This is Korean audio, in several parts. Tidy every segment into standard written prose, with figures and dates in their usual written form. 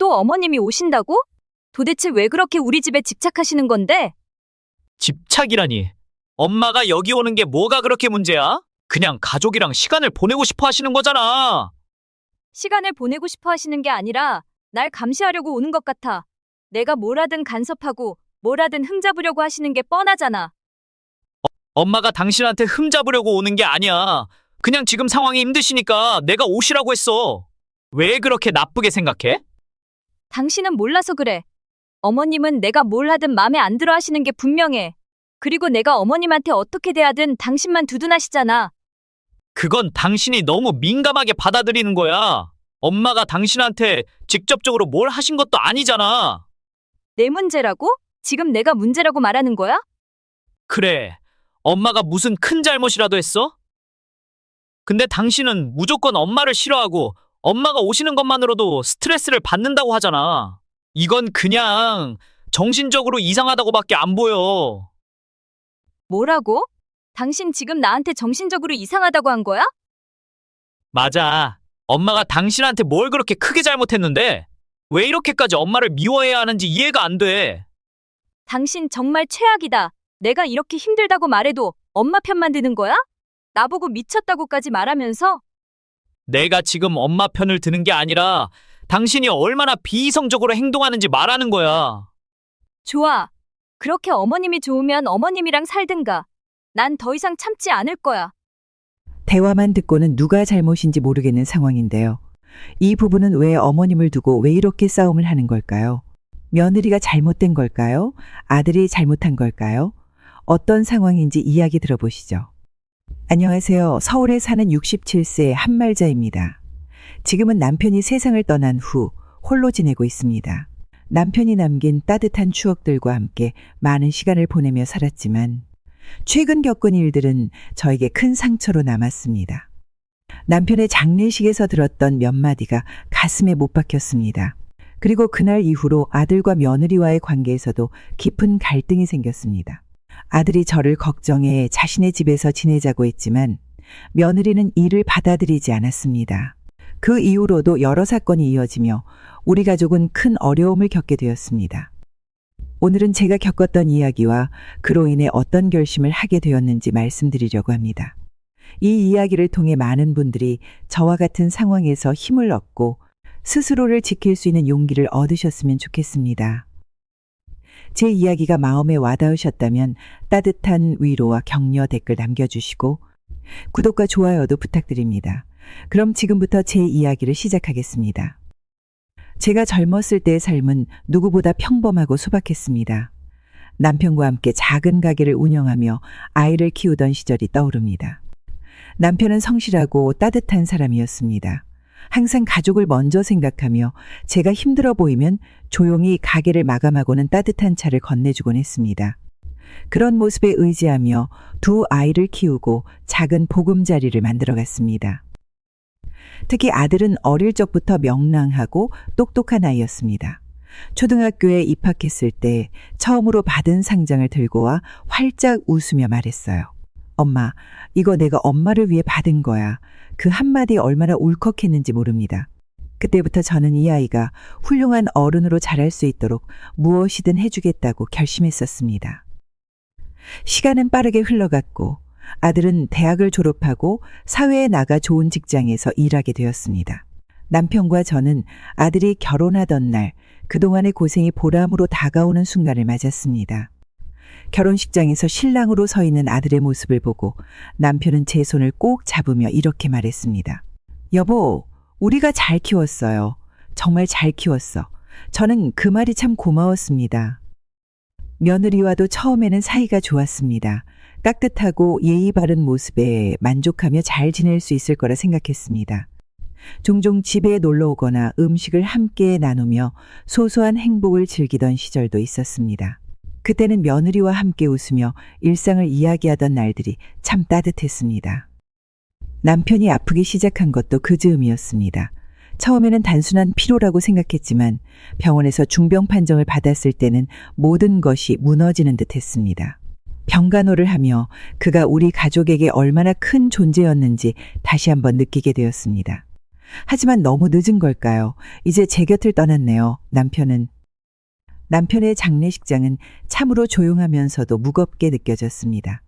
또 어머님이 오신다고? 도대체 왜 그렇게 우리 집에 집착하시는 건데? 집착이라니. 엄마가 여기 오는 게 뭐가 그렇게 문제야? 그냥 가족이랑 시간을 보내고 싶어 하시는 거잖아. 시간을 보내고 싶어 하시는 게 아니라 날 감시하려고 오는 것 같아. 내가 뭘 하든 간섭하고 뭘 하든 흠잡으려고 하시는 게 뻔하잖아. 엄마가 당신한테 흠잡으려고 오는 게 아니야. 그냥 지금 상황이 힘드시니까 내가 오시라고 했어. 왜 그렇게 나쁘게 생각해? 당신은 몰라서 그래. 어머님은 내가 뭘 하든 마음에 안 들어 하시는 게 분명해. 그리고 내가 어머님한테 어떻게 대하든 당신만 두둔하시잖아. 그건 당신이 너무 민감하게 받아들이는 거야. 엄마가 당신한테 직접적으로 뭘 하신 것도 아니잖아. 내 문제라고? 지금 내가 문제라고 말하는 거야? 그래. 엄마가 무슨 큰 잘못이라도 했어? 근데 당신은 무조건 엄마를 싫어하고 엄마가 오시는 것만으로도 스트레스를 받는다고 하잖아. 이건 그냥 정신적으로 이상하다고밖에 안 보여. 뭐라고? 당신 지금 나한테 정신적으로 이상하다고 한 거야? 맞아. 엄마가 당신한테 뭘 그렇게 크게 잘못했는데 왜 이렇게까지 엄마를 미워해야 하는지 이해가 안 돼. 당신 정말 최악이다. 내가 이렇게 힘들다고 말해도 엄마 편만 드는 거야? 나보고 미쳤다고까지 말하면서? 내가 지금 엄마 편을 드는 게 아니라 당신이 얼마나 비이성적으로 행동하는지 말하는 거야. 좋아. 그렇게 어머님이 좋으면 어머님이랑 살든가. 난 더 이상 참지 않을 거야. 대화만 듣고는 누가 잘못인지 모르겠는 상황인데요. 이 부부는 왜 어머님을 두고 왜 이렇게 싸움을 하는 걸까요? 며느리가 잘못된 걸까요? 아들이 잘못한 걸까요? 어떤 상황인지 이야기 들어보시죠. 안녕하세요. 서울에 사는 67세 한말자입니다. 지금은 남편이 세상을 떠난 후 홀로 지내고 있습니다. 남편이 남긴 따뜻한 추억들과 함께 많은 시간을 보내며 살았지만 최근 겪은 일들은 저에게 큰 상처로 남았습니다. 남편의 장례식에서 들었던 몇 마디가 가슴에 못 박혔습니다. 그리고 그날 이후로 아들과 며느리와의 관계에서도 깊은 갈등이 생겼습니다. 아들이 저를 걱정해 자신의 집에서 지내자고 했지만 며느리는 이를 받아들이지 않았습니다. 그 이후로도 여러 사건이 이어지며 우리 가족은 큰 어려움을 겪게 되었습니다. 오늘은 제가 겪었던 이야기와 그로 인해 어떤 결심을 하게 되었는지 말씀드리려고 합니다. 이 이야기를 통해 많은 분들이 저와 같은 상황에서 힘을 얻고 스스로를 지킬 수 있는 용기를 얻으셨으면 좋겠습니다. 제 이야기가 마음에 와닿으셨다면 따뜻한 위로와 격려 댓글 남겨주시고 구독과 좋아요도 부탁드립니다. 그럼 지금부터 제 이야기를 시작하겠습니다. 제가 젊었을 때의 삶은 누구보다 평범하고 소박했습니다. 남편과 함께 작은 가게를 운영하며 아이를 키우던 시절이 떠오릅니다. 남편은 성실하고 따뜻한 사람이었습니다. 항상 가족을 먼저 생각하며 제가 힘들어 보이면 조용히 가게를 마감하고는 따뜻한 차를 건네주곤 했습니다. 그런 모습에 의지하며 두 아이를 키우고 작은 보금자리를 만들어갔습니다. 특히 아들은 어릴 적부터 명랑하고 똑똑한 아이였습니다. 초등학교에 입학했을 때 처음으로 받은 상장을 들고 와 활짝 웃으며 말했어요. 엄마, 이거 내가 엄마를 위해 받은 거야. 그 한마디 얼마나 울컥했는지 모릅니다. 그때부터 저는 이 아이가 훌륭한 어른으로 자랄 수 있도록 무엇이든 해주겠다고 결심했었습니다. 시간은 빠르게 흘러갔고 아들은 대학을 졸업하고 사회에 나가 좋은 직장에서 일하게 되었습니다. 남편과 저는 아들이 결혼하던 날 그동안의 고생이 보람으로 다가오는 순간을 맞았습니다. 결혼식장에서 신랑으로 서 있는 아들의 모습을 보고 남편은 제 손을 꼭 잡으며 이렇게 말했습니다. 여보, 우리가 잘 키웠어요. 정말 잘 키웠어. 저는 그 말이 참 고마웠습니다. 며느리와도 처음에는 사이가 좋았습니다. 깍듯하고 예의 바른 모습에 만족하며 잘 지낼 수 있을 거라 생각했습니다. 종종 집에 놀러 오거나 음식을 함께 나누며 소소한 행복을 즐기던 시절도 있었습니다. 그때는 며느리와 함께 웃으며 일상을 이야기하던 날들이 참 따뜻했습니다. 남편이 아프기 시작한 것도 그 즈음이었습니다. 처음에는 단순한 피로라고 생각했지만 병원에서 중병 판정을 받았을 때는 모든 것이 무너지는 듯 했습니다. 병간호를 하며 그가 우리 가족에게 얼마나 큰 존재였는지 다시 한번 느끼게 되었습니다. 하지만 너무 늦은 걸까요? 이제 제 곁을 떠났네요. 남편의 장례식장은 참으로 조용하면서도 무겁게 느껴졌습니다.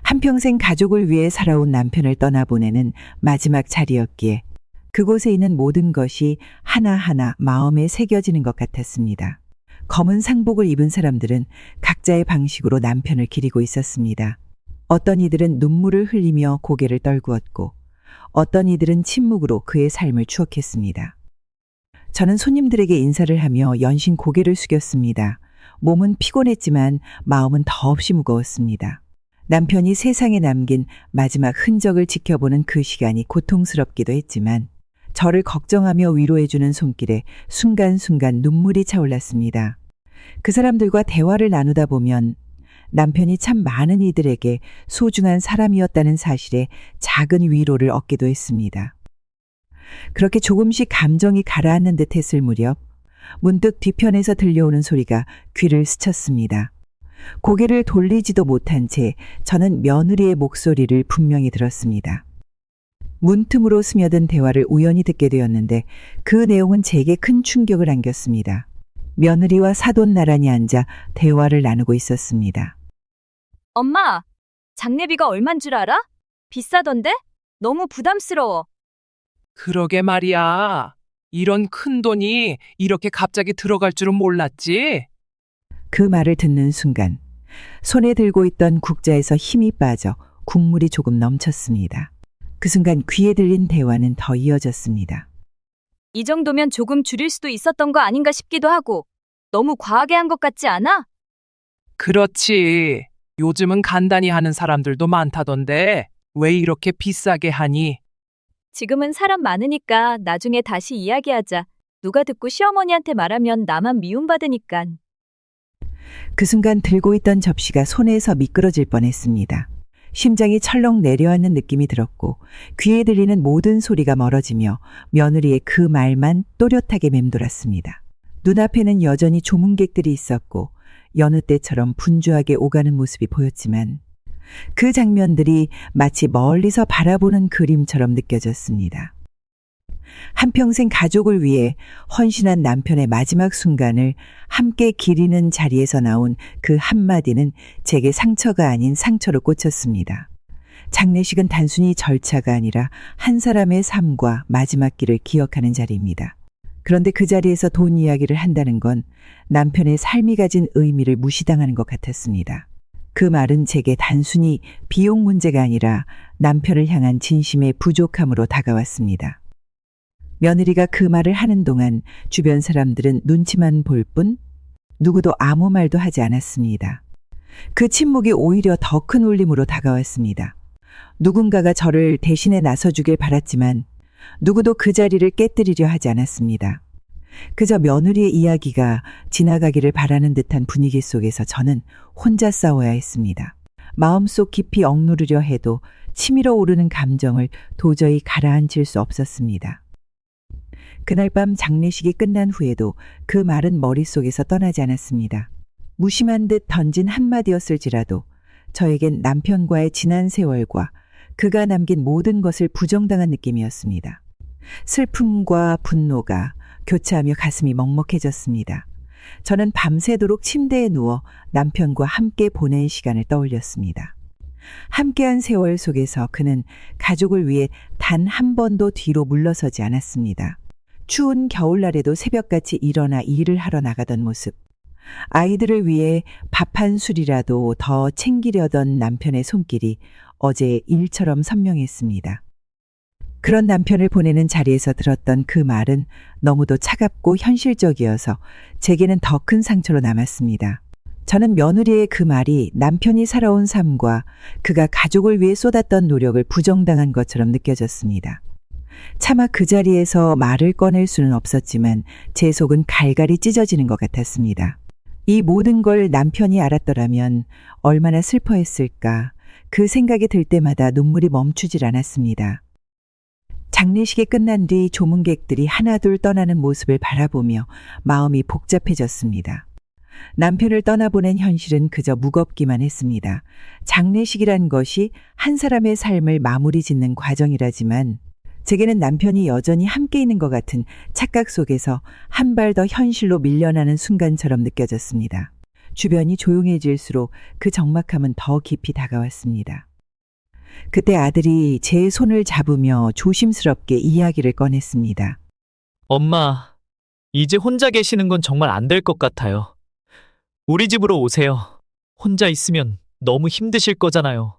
한평생 가족을 위해 살아온 남편을 떠나보내는 마지막 자리였기에 그곳에 있는 모든 것이 하나하나 마음에 새겨지는 것 같았습니다. 검은 상복을 입은 사람들은 각자의 방식으로 남편을 기리고 있었습니다. 어떤 이들은 눈물을 흘리며 고개를 떨구었고 어떤 이들은 침묵으로 그의 삶을 추억했습니다. 저는 손님들에게 인사를 하며 연신 고개를 숙였습니다. 몸은 피곤했지만 마음은 더없이 무거웠습니다. 남편이 세상에 남긴 마지막 흔적을 지켜보는 그 시간이 고통스럽기도 했지만 저를 걱정하며 위로해주는 손길에 순간순간 눈물이 차올랐습니다. 그 사람들과 대화를 나누다 보면 남편이 참 많은 이들에게 소중한 사람이었다는 사실에 작은 위로를 얻기도 했습니다. 그렇게 조금씩 감정이 가라앉는 듯 했을 무렵 문득 뒤편에서 들려오는 소리가 귀를 스쳤습니다. 고개를 돌리지도 못한 채 저는 며느리의 목소리를 분명히 들었습니다. 문틈으로 스며든 대화를 우연히 듣게 되었는데 그 내용은 제게 큰 충격을 안겼습니다. 며느리와 사돈 나란히 앉아 대화를 나누고 있었습니다. 엄마, 장례비가 얼만 줄 알아? 비싸던데? 너무 부담스러워. 그러게 말이야. 이런 큰 돈이 이렇게 갑자기 들어갈 줄은 몰랐지? 그 말을 듣는 순간 손에 들고 있던 국자에서 힘이 빠져 국물이 조금 넘쳤습니다. 그 순간 귀에 들린 대화는 더 이어졌습니다. 이 정도면 조금 줄일 수도 있었던 거 아닌가 싶기도 하고 너무 과하게 한 것 같지 않아? 그렇지. 요즘은 간단히 하는 사람들도 많다던데 왜 이렇게 비싸게 하니? 지금은 사람 많으니까 나중에 다시 이야기하자. 누가 듣고 시어머니한테 말하면 나만 미움받으니깐. 그 순간 들고 있던 접시가 손에서 미끄러질 뻔했습니다. 심장이 철렁 내려앉는 느낌이 들었고 귀에 들리는 모든 소리가 멀어지며 며느리의 그 말만 또렷하게 맴돌았습니다. 눈앞에는 여전히 조문객들이 있었고 여느 때처럼 분주하게 오가는 모습이 보였지만 그 장면들이 마치 멀리서 바라보는 그림처럼 느껴졌습니다. 한평생 가족을 위해 헌신한 남편의 마지막 순간을 함께 기리는 자리에서 나온 그 한마디는 제게 상처가 아닌 상처로 꽂혔습니다. 장례식은 단순히 절차가 아니라 한 사람의 삶과 마지막 길을 기억하는 자리입니다. 그런데 그 자리에서 돈 이야기를 한다는 건 남편의 삶이 가진 의미를 무시당하는 것 같았습니다. 그 말은 제게 단순히 비용 문제가 아니라 남편을 향한 진심의 부족함으로 다가왔습니다. 며느리가 그 말을 하는 동안 주변 사람들은 눈치만 볼 뿐 누구도 아무 말도 하지 않았습니다. 그 침묵이 오히려 더 큰 울림으로 다가왔습니다. 누군가가 저를 대신에 나서주길 바랐지만 누구도 그 자리를 깨뜨리려 하지 않았습니다. 그저 며느리의 이야기가 지나가기를 바라는 듯한 분위기 속에서 저는 혼자 싸워야 했습니다. 마음속 깊이 억누르려 해도 치밀어 오르는 감정을 도저히 가라앉힐 수 없었습니다. 그날 밤 장례식이 끝난 후에도 그 말은 머릿속에서 떠나지 않았습니다. 무심한 듯 던진 한마디였을지라도 저에겐 남편과의 지난 세월과 그가 남긴 모든 것을 부정당한 느낌이었습니다. 슬픔과 분노가 교차하며 가슴이 먹먹해졌습니다. 저는 밤새도록 침대에 누워 남편과 함께 보낸 시간을 떠올렸습니다. 함께한 세월 속에서 그는 가족을 위해 단 한 번도 뒤로 물러서지 않았습니다. 추운 겨울날에도 새벽같이 일어나 일을 하러 나가던 모습, 아이들을 위해 밥 한 술이라도 더 챙기려던 남편의 손길이 어제 일처럼 선명했습니다. 그런 남편을 보내는 자리에서 들었던 그 말은 너무도 차갑고 현실적이어서 제게는 더 큰 상처로 남았습니다. 저는 며느리의 그 말이 남편이 살아온 삶과 그가 가족을 위해 쏟았던 노력을 부정당한 것처럼 느껴졌습니다. 차마 그 자리에서 말을 꺼낼 수는 없었지만 제 속은 갈갈이 찢어지는 것 같았습니다. 이 모든 걸 남편이 알았더라면 얼마나 슬퍼했을까. 그 생각이 들 때마다 눈물이 멈추질 않았습니다. 장례식이 끝난 뒤 조문객들이 하나둘 떠나는 모습을 바라보며 마음이 복잡해졌습니다. 남편을 떠나보낸 현실은 그저 무겁기만 했습니다. 장례식이란 것이 한 사람의 삶을 마무리 짓는 과정이라지만 제게는 남편이 여전히 함께 있는 것 같은 착각 속에서 한 발 더 현실로 밀려나는 순간처럼 느껴졌습니다. 주변이 조용해질수록 그 적막함은 더 깊이 다가왔습니다. 그때 아들이 제 손을 잡으며 조심스럽게 이야기를 꺼냈습니다. 엄마, 이제 혼자 계시는 건 정말 안 될 것 같아요. 우리 집으로 오세요. 혼자 있으면 너무 힘드실 거잖아요.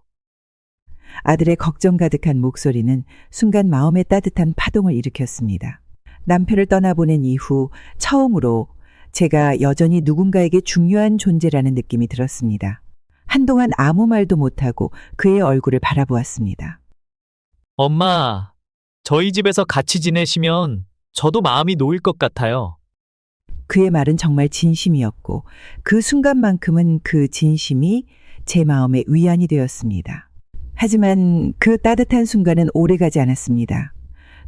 아들의 걱정 가득한 목소리는 순간 마음에 따뜻한 파동을 일으켰습니다. 남편을 떠나보낸 이후 처음으로 제가 여전히 누군가에게 중요한 존재라는 느낌이 들었습니다. 한동안 아무 말도 못하고 그의 얼굴을 바라보았습니다. 엄마, 저희 집에서 같이 지내시면 저도 마음이 놓일 것 같아요. 그의 말은 정말 진심이었고 그 순간만큼은 그 진심이 제 마음의 위안이 되었습니다. 하지만 그 따뜻한 순간은 오래가지 않았습니다.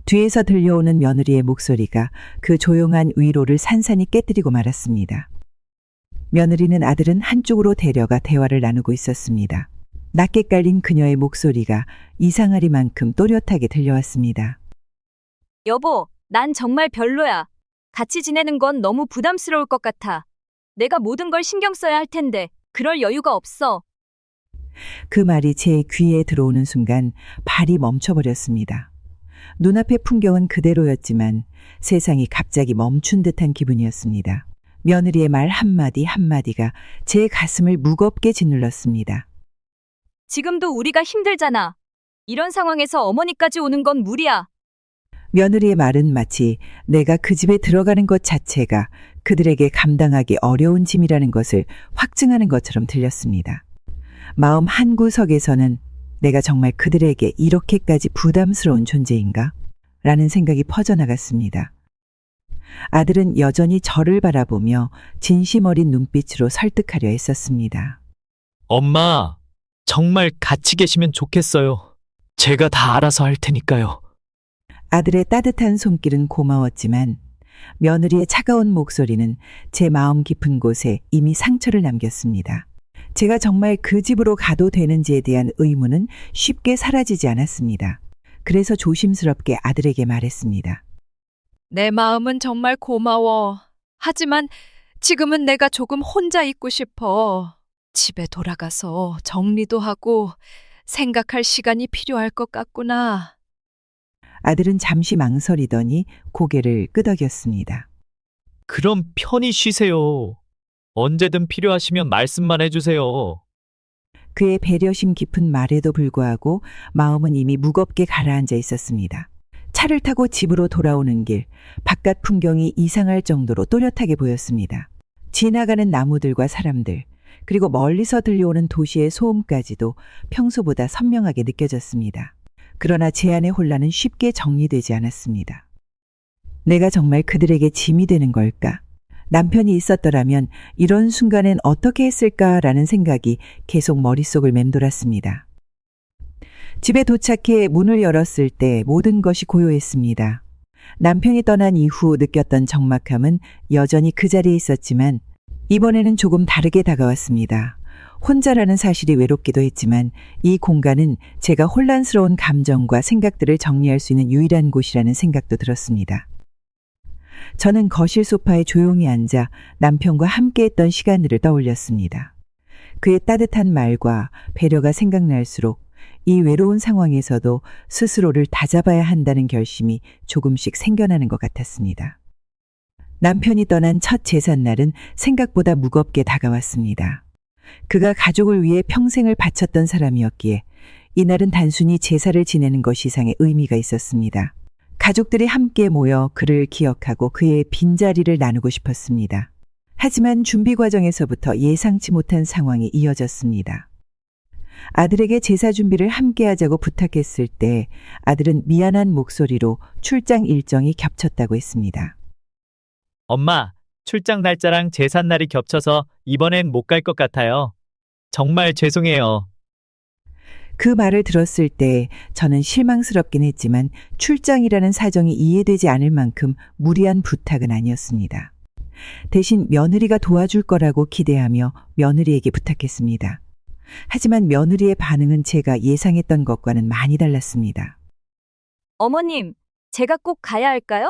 뒤에서 들려오는 며느리의 목소리가 그 조용한 위로를 산산이 깨뜨리고 말았습니다. 며느리는 아들은 한쪽으로 데려가 대화를 나누고 있었습니다. 낮게 깔린 그녀의 목소리가 이상하리만큼 또렷하게 들려왔습니다. 여보, 난 정말 별로야. 같이 지내는 건 너무 부담스러울 것 같아. 내가 모든 걸 신경 써야 할 텐데 그럴 여유가 없어. 그 말이 제 귀에 들어오는 순간 발이 멈춰버렸습니다. 눈앞의 풍경은 그대로였지만 세상이 갑자기 멈춘 듯한 기분이었습니다. 며느리의 말 한마디 한마디가 제 가슴을 무겁게 짓눌렀습니다. 지금도 우리가 힘들잖아. 이런 상황에서 어머니까지 오는 건 무리야. 며느리의 말은 마치 내가 그 집에 들어가는 것 자체가 그들에게 감당하기 어려운 짐이라는 것을 확증하는 것처럼 들렸습니다. 마음 한구석에서는 내가 정말 그들에게 이렇게까지 부담스러운 존재인가? 라는 생각이 퍼져나갔습니다. 아들은 여전히 저를 바라보며 진심 어린 눈빛으로 설득하려 했었습니다. 엄마, 정말 같이 계시면 좋겠어요. 제가 다 알아서 할 테니까요. 아들의 따뜻한 손길은 고마웠지만 며느리의 차가운 목소리는 제 마음 깊은 곳에 이미 상처를 남겼습니다. 제가 정말 그 집으로 가도 되는지에 대한 의문은 쉽게 사라지지 않았습니다. 그래서 조심스럽게 아들에게 말했습니다. 내 마음은 정말 고마워. 하지만 지금은 내가 조금 혼자 있고 싶어. 집에 돌아가서 정리도 하고 생각할 시간이 필요할 것 같구나. 아들은 잠시 망설이더니 고개를 끄덕였습니다. 그럼 편히 쉬세요. 언제든 필요하시면 말씀만 해주세요. 그의 배려심 깊은 말에도 불구하고 마음은 이미 무겁게 가라앉아 있었습니다. 차를 타고 집으로 돌아오는 길, 바깥 풍경이 이상할 정도로 또렷하게 보였습니다. 지나가는 나무들과 사람들, 그리고 멀리서 들려오는 도시의 소음까지도 평소보다 선명하게 느껴졌습니다. 그러나 제 안의 혼란은 쉽게 정리되지 않았습니다. 내가 정말 그들에게 짐이 되는 걸까? 남편이 있었더라면 이런 순간엔 어떻게 했을까라는 생각이 계속 머릿속을 맴돌았습니다. 집에 도착해 문을 열었을 때 모든 것이 고요했습니다. 남편이 떠난 이후 느꼈던 적막함은 여전히 그 자리에 있었지만 이번에는 조금 다르게 다가왔습니다. 혼자라는 사실이 외롭기도 했지만 이 공간은 제가 혼란스러운 감정과 생각들을 정리할 수 있는 유일한 곳이라는 생각도 들었습니다. 저는 거실 소파에 조용히 앉아 남편과 함께했던 시간들을 떠올렸습니다. 그의 따뜻한 말과 배려가 생각날수록 이 외로운 상황에서도 스스로를 다잡아야 한다는 결심이 조금씩 생겨나는 것 같았습니다. 남편이 떠난 첫 제삿날은 생각보다 무겁게 다가왔습니다. 그가 가족을 위해 평생을 바쳤던 사람이었기에 이날은 단순히 제사를 지내는 것 이상의 의미가 있었습니다. 가족들이 함께 모여 그를 기억하고 그의 빈자리를 나누고 싶었습니다. 하지만 준비 과정에서부터 예상치 못한 상황이 이어졌습니다. 아들에게 제사 준비를 함께 하자고 부탁했을 때 아들은 미안한 목소리로 출장 일정이 겹쳤다고 했습니다. 엄마, 출장 날짜랑 제삿날이 겹쳐서 이번엔 못 갈 것 같아요. 정말 죄송해요. 그 말을 들었을 때 저는 실망스럽긴 했지만 출장이라는 사정이 이해되지 않을 만큼 무리한 부탁은 아니었습니다. 대신 며느리가 도와줄 거라고 기대하며 며느리에게 부탁했습니다. 하지만 며느리의 반응은 제가 예상했던 것과는 많이 달랐습니다. 어머님, 제가 꼭 가야 할까요?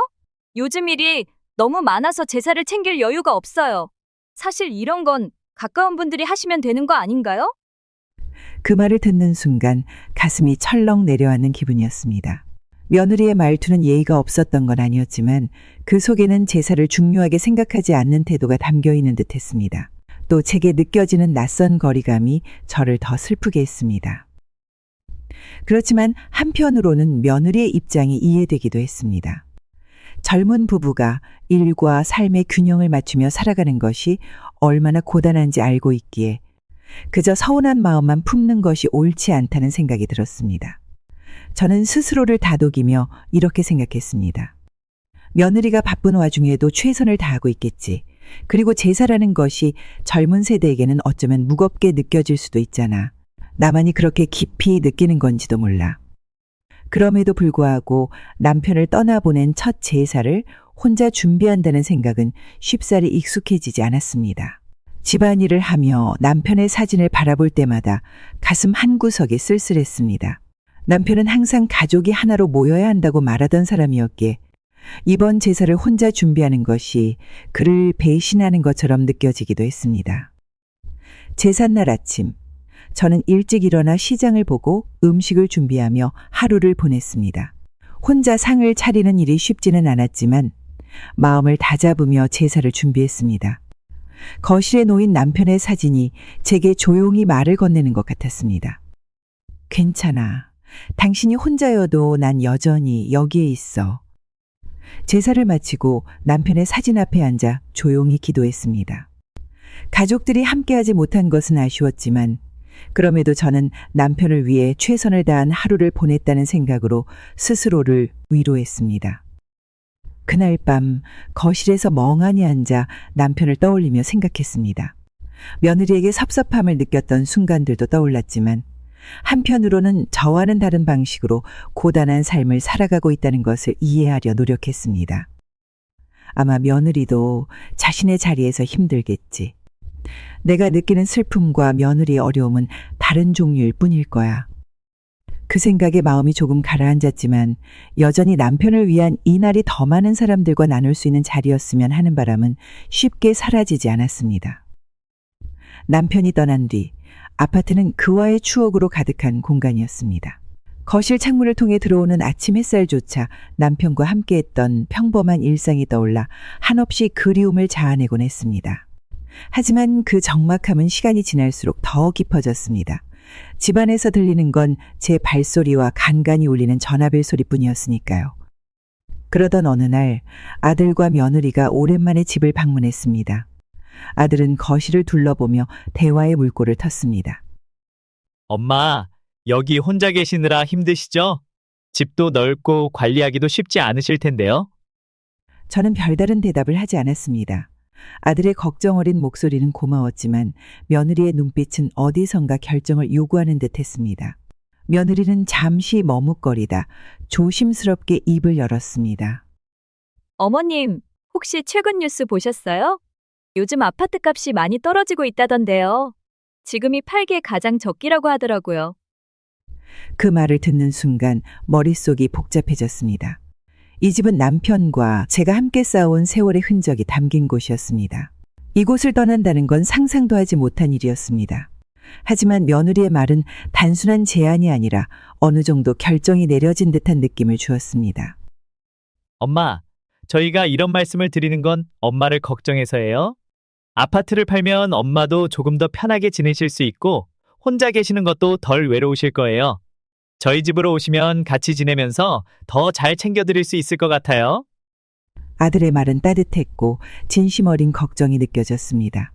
요즘 일이 너무 많아서 제사를 챙길 여유가 없어요. 사실 이런 건 가까운 분들이 하시면 되는 거 아닌가요? 그 말을 듣는 순간 가슴이 철렁 내려앉는 기분이었습니다. 며느리의 말투는 예의가 없었던 건 아니었지만 그 속에는 제사를 중요하게 생각하지 않는 태도가 담겨 있는 듯 했습니다. 또 제게 느껴지는 낯선 거리감이 저를 더 슬프게 했습니다. 그렇지만 한편으로는 며느리의 입장이 이해되기도 했습니다. 젊은 부부가 일과 삶의 균형을 맞추며 살아가는 것이 얼마나 고단한지 알고 있기에 그저 서운한 마음만 품는 것이 옳지 않다는 생각이 들었습니다. 저는 스스로를 다독이며 이렇게 생각했습니다. 며느리가 바쁜 와중에도 최선을 다하고 있겠지. 그리고 제사라는 것이 젊은 세대에게는 어쩌면 무겁게 느껴질 수도 있잖아. 나만이 그렇게 깊이 느끼는 건지도 몰라. 그럼에도 불구하고 남편을 떠나보낸 첫 제사를 혼자 준비한다는 생각은 쉽사리 익숙해지지 않았습니다. 집안일을 하며 남편의 사진을 바라볼 때마다 가슴 한구석이 쓸쓸했습니다. 남편은 항상 가족이 하나로 모여야 한다고 말하던 사람이었기에 이번 제사를 혼자 준비하는 것이 그를 배신하는 것처럼 느껴지기도 했습니다. 제삿날 아침, 저는 일찍 일어나 시장을 보고 음식을 준비하며 하루를 보냈습니다. 혼자 상을 차리는 일이 쉽지는 않았지만 마음을 다잡으며 제사를 준비했습니다. 거실에 놓인 남편의 사진이 제게 조용히 말을 건네는 것 같았습니다. 괜찮아. 당신이 혼자여도 난 여전히 여기에 있어. 제사를 마치고 남편의 사진 앞에 앉아 조용히 기도했습니다. 가족들이 함께하지 못한 것은 아쉬웠지만 그럼에도 저는 남편을 위해 최선을 다한 하루를 보냈다는 생각으로 스스로를 위로했습니다. 그날 밤 거실에서 멍하니 앉아 남편을 떠올리며 생각했습니다. 며느리에게 섭섭함을 느꼈던 순간들도 떠올랐지만 한편으로는 저와는 다른 방식으로 고단한 삶을 살아가고 있다는 것을 이해하려 노력했습니다. 아마 며느리도 자신의 자리에서 힘들겠지. 내가 느끼는 슬픔과 며느리의 어려움은 다른 종류일 뿐일 거야. 그 생각에 마음이 조금 가라앉았지만 여전히 남편을 위한 이 날이 더 많은 사람들과 나눌 수 있는 자리였으면 하는 바람은 쉽게 사라지지 않았습니다. 남편이 떠난 뒤 아파트는 그와의 추억으로 가득한 공간이었습니다. 거실 창문을 통해 들어오는 아침 햇살조차 남편과 함께했던 평범한 일상이 떠올라 한없이 그리움을 자아내곤 했습니다. 하지만 그 적막함은 시간이 지날수록 더 깊어졌습니다. 집안에서 들리는 건 제 발소리와 간간이 울리는 전화벨 소리뿐이었으니까요. 그러던 어느 날 아들과 며느리가 오랜만에 집을 방문했습니다. 아들은 거실을 둘러보며 대화의 물꼬를 텄습니다. 엄마, 여기 혼자 계시느라 힘드시죠? 집도 넓고 관리하기도 쉽지 않으실 텐데요. 저는 별다른 대답을 하지 않았습니다. 아들의 걱정 어린 목소리는 고마웠지만 며느리의 눈빛은 어디선가 결정을 요구하는 듯했습니다. 며느리는 잠시 머뭇거리다 조심스럽게 입을 열었습니다. 어머님, 혹시 최근 뉴스 보셨어요? 요즘 아파트 값이 많이 떨어지고 있다던데요. 지금이 팔기에 가장 적기라고 하더라고요. 그 말을 듣는 순간 머릿속이 복잡해졌습니다. 이 집은 남편과 제가 함께 싸운 세월의 흔적이 담긴 곳이었습니다. 이곳을 떠난다는 건 상상도 하지 못한 일이었습니다. 하지만 며느리의 말은 단순한 제안이 아니라 어느 정도 결정이 내려진 듯한 느낌을 주었습니다. 엄마, 저희가 이런 말씀을 드리는 건 엄마를 걱정해서예요. 아파트를 팔면 엄마도 조금 더 편하게 지내실 수 있고 혼자 계시는 것도 덜 외로우실 거예요. 저희 집으로 오시면 같이 지내면서 더 잘 챙겨드릴 수 있을 것 같아요. 아들의 말은 따뜻했고 진심 어린 걱정이 느껴졌습니다.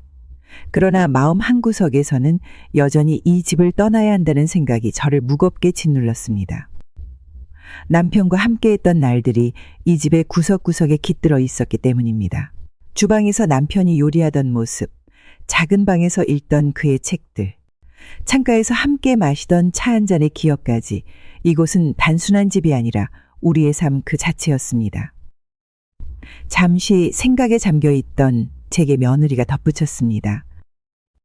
그러나 마음 한구석에서는 여전히 이 집을 떠나야 한다는 생각이 저를 무겁게 짓눌렀습니다. 남편과 함께했던 날들이 이 집의 구석구석에 깃들어 있었기 때문입니다. 주방에서 남편이 요리하던 모습, 작은 방에서 읽던 그의 책들, 창가에서 함께 마시던 차 한 잔의 기억까지 이곳은 단순한 집이 아니라 우리의 삶 그 자체였습니다. 잠시 생각에 잠겨있던 제게 며느리가 덧붙였습니다.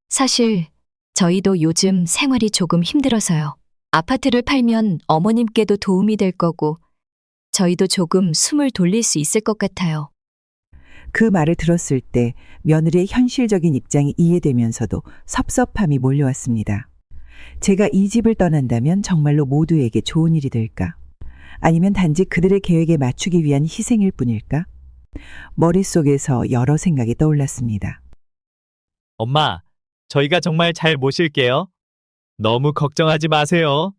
사실 저희도 요즘 생활이 조금 힘들어서요. 아파트를 팔면 어머님께도 도움이 될 거고 저희도 조금 숨을 돌릴 수 있을 것 같아요. 그 말을 들었을 때 며느리의 현실적인 입장이 이해되면서도 섭섭함이 몰려왔습니다. 제가 이 집을 떠난다면 정말로 모두에게 좋은 일이 될까? 아니면 단지 그들의 계획에 맞추기 위한 희생일 뿐일까? 머릿속에서 여러 생각이 떠올랐습니다. 엄마, 저희가 정말 잘 모실게요. 너무 걱정하지 마세요.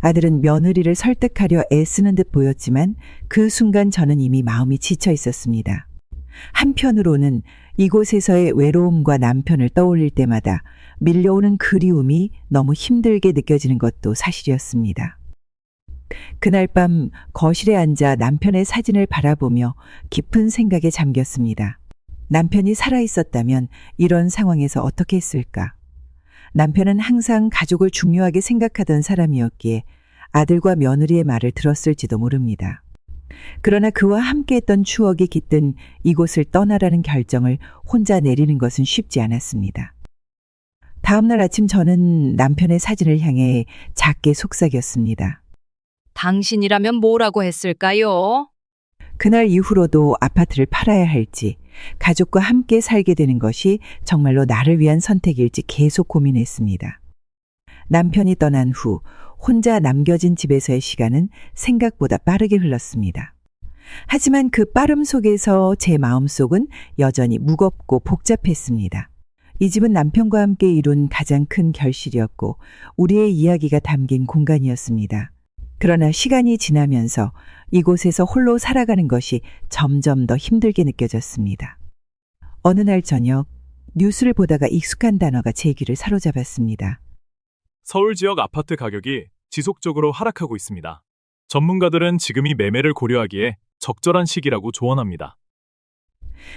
아들은 며느리를 설득하려 애쓰는 듯 보였지만 그 순간 저는 이미 마음이 지쳐 있었습니다. 한편으로는 이곳에서의 외로움과 남편을 떠올릴 때마다 밀려오는 그리움이 너무 힘들게 느껴지는 것도 사실이었습니다. 그날 밤 거실에 앉아 남편의 사진을 바라보며 깊은 생각에 잠겼습니다. 남편이 살아있었다면 이런 상황에서 어떻게 했을까? 남편은 항상 가족을 중요하게 생각하던 사람이었기에 아들과 며느리의 말을 들었을지도 모릅니다. 그러나 그와 함께했던 추억이 깃든 이곳을 떠나라는 결정을 혼자 내리는 것은 쉽지 않았습니다. 다음 날 아침 저는 남편의 사진을 향해 작게 속삭였습니다. 당신이라면 뭐라고 했을까요? 그날 이후로도 아파트를 팔아야 할지, 가족과 함께 살게 되는 것이 정말로 나를 위한 선택일지 계속 고민했습니다. 남편이 떠난 후 혼자 남겨진 집에서의 시간은 생각보다 빠르게 흘렀습니다. 하지만 그 빠름 속에서 제 마음속은 여전히 무겁고 복잡했습니다. 이 집은 남편과 함께 이룬 가장 큰 결실이었고 우리의 이야기가 담긴 공간이었습니다. 그러나 시간이 지나면서 이곳에서 홀로 살아가는 것이 점점 더 힘들게 느껴졌습니다. 어느 날 저녁 뉴스를 보다가 익숙한 단어가 제 귀를 사로잡았습니다. 서울 지역 아파트 가격이 지속적으로 하락하고 있습니다. 전문가들은 지금이 매매를 고려하기에 적절한 시기라고 조언합니다.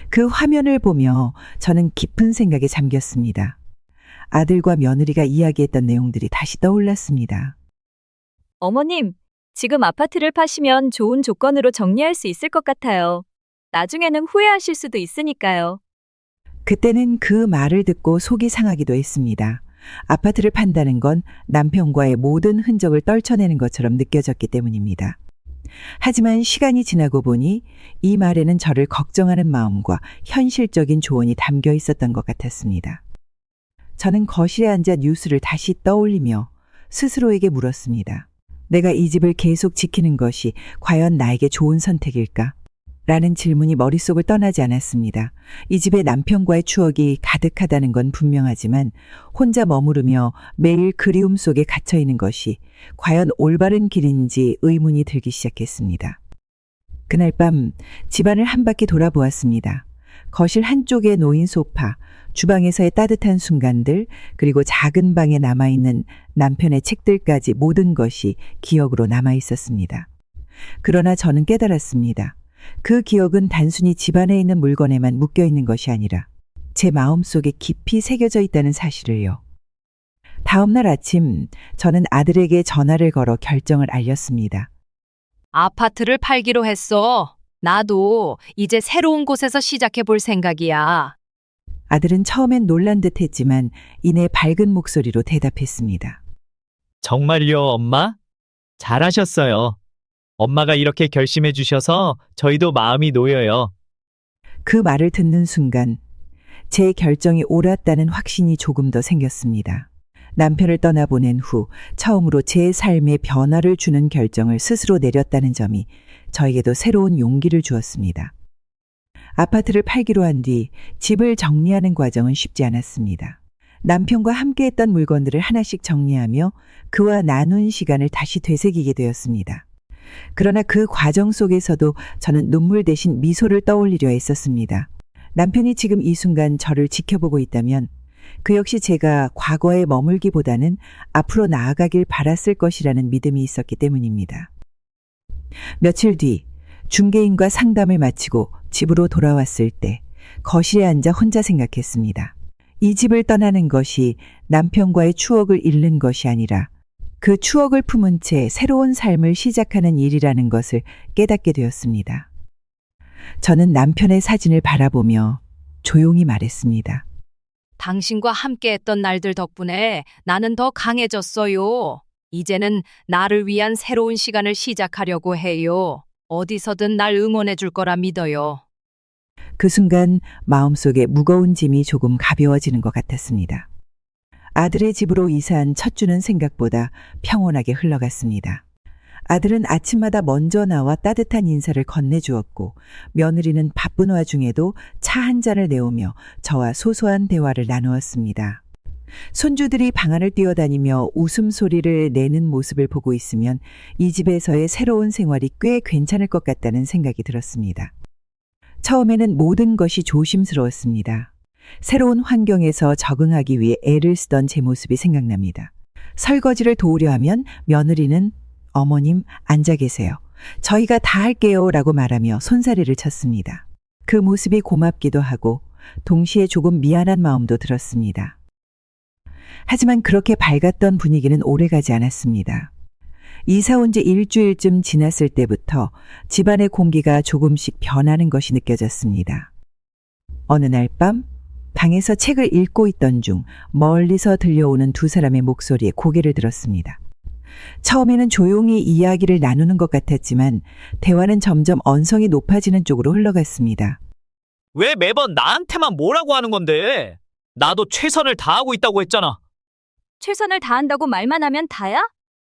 그 화면을 보며 저는 깊은 생각에 잠겼습니다. 아들과 며느리가 이야기했던 내용들이 다시 떠올랐습니다. 어머님, 지금 아파트를 파시면 좋은 조건으로 정리할 수 있을 것 같아요. 나중에는 후회하실 수도 있으니까요. 그때는 그 말을 듣고 속이 상하기도 했습니다. 아파트를 판다는 건 남편과의 모든 흔적을 떨쳐내는 것처럼 느껴졌기 때문입니다. 하지만 시간이 지나고 보니 이 말에는 저를 걱정하는 마음과 현실적인 조언이 담겨 있었던 것 같았습니다. 저는 거실에 앉아 뉴스를 다시 떠올리며 스스로에게 물었습니다. 내가 이 집을 계속 지키는 것이 과연 나에게 좋은 선택일까? 라는 질문이 머릿속을 떠나지 않았습니다. 이 집에 남편과의 추억이 가득하다는 건 분명하지만 혼자 머무르며 매일 그리움 속에 갇혀 있는 것이 과연 올바른 길인지 의문이 들기 시작했습니다. 그날 밤 집안을 한 바퀴 돌아보았습니다. 거실 한쪽에 놓인 소파, 주방에서의 따뜻한 순간들, 그리고 작은 방에 남아있는 남편의 책들까지 모든 것이 기억으로 남아 있었습니다. 그러나 저는 깨달았습니다. 그 기억은 단순히 집안에 있는 물건에만 묶여 있는 것이 아니라 제 마음속에 깊이 새겨져 있다는 사실을요. 다음 날 아침 저는 아들에게 전화를 걸어 결정을 알렸습니다. 아파트를 팔기로 했어. 나도 이제 새로운 곳에서 시작해 볼 생각이야. 아들은 처음엔 놀란 듯 했지만 이내 밝은 목소리로 대답했습니다. 정말요, 엄마? 잘하셨어요. 엄마가 이렇게 결심해 주셔서 저희도 마음이 놓여요. 그 말을 듣는 순간 제 결정이 옳았다는 확신이 조금 더 생겼습니다. 남편을 떠나보낸 후 처음으로 제 삶에 변화를 주는 결정을 스스로 내렸다는 점이 저에게도 새로운 용기를 주었습니다. 아파트를 팔기로 한 뒤 집을 정리하는 과정은 쉽지 않았습니다. 남편과 함께했던 물건들을 하나씩 정리하며 그와 나눈 시간을 다시 되새기게 되었습니다. 그러나 그 과정 속에서도 저는 눈물 대신 미소를 떠올리려 했었습니다. 남편이 지금 이 순간 저를 지켜보고 있다면 그 역시 제가 과거에 머물기보다는 앞으로 나아가길 바랐을 것이라는 믿음이 있었기 때문입니다. 며칠 뒤 중개인과 상담을 마치고 집으로 돌아왔을 때 거실에 앉아 혼자 생각했습니다. 이 집을 떠나는 것이 남편과의 추억을 잃는 것이 아니라 그 추억을 품은 채 새로운 삶을 시작하는 일이라는 것을 깨닫게 되었습니다. 저는 남편의 사진을 바라보며 조용히 말했습니다. 당신과 함께했던 날들 덕분에 나는 더 강해졌어요. 이제는 나를 위한 새로운 시간을 시작하려고 해요. 어디서든 날 응원해 줄 거라 믿어요. 그 순간 마음속에 무거운 짐이 조금 가벼워지는 것 같았습니다. 아들의 집으로 이사한 첫 주는 생각보다 평온하게 흘러갔습니다. 아들은 아침마다 먼저 나와 따뜻한 인사를 건네주었고 며느리는 바쁜 와중에도 차 한 잔을 내오며 저와 소소한 대화를 나누었습니다. 손주들이 방 안을 뛰어다니며 웃음소리를 내는 모습을 보고 있으면 이 집에서의 새로운 생활이 꽤 괜찮을 것 같다는 생각이 들었습니다. 처음에는 모든 것이 조심스러웠습니다. 새로운 환경에서 적응하기 위해 애를 쓰던 제 모습이 생각납니다. 설거지를 도우려 하면 며느리는 어머님 앉아 계세요. 저희가 다 할게요 라고 말하며 손사래를 쳤습니다. 그 모습이 고맙기도 하고 동시에 조금 미안한 마음도 들었습니다. 하지만 그렇게 밝았던 분위기는 오래가지 않았습니다. 이사 온 지 일주일쯤 지났을 때부터 집안의 공기가 조금씩 변하는 것이 느껴졌습니다. 어느 날 밤 방에서 책을 읽고 있던 중 멀리서 들려오는 두 사람의 목소리에 고개를 들었습니다. 처음에는 조용히 이야기를 나누는 것 같았지만 대화는 점점 언성이 높아지는 쪽으로 흘러갔습니다. 왜 매번 나한테만 뭐라고 하는 건데? 나도 최선을 다하고 있다고 했잖아. 최선을 다한다고 말만 하면 다야?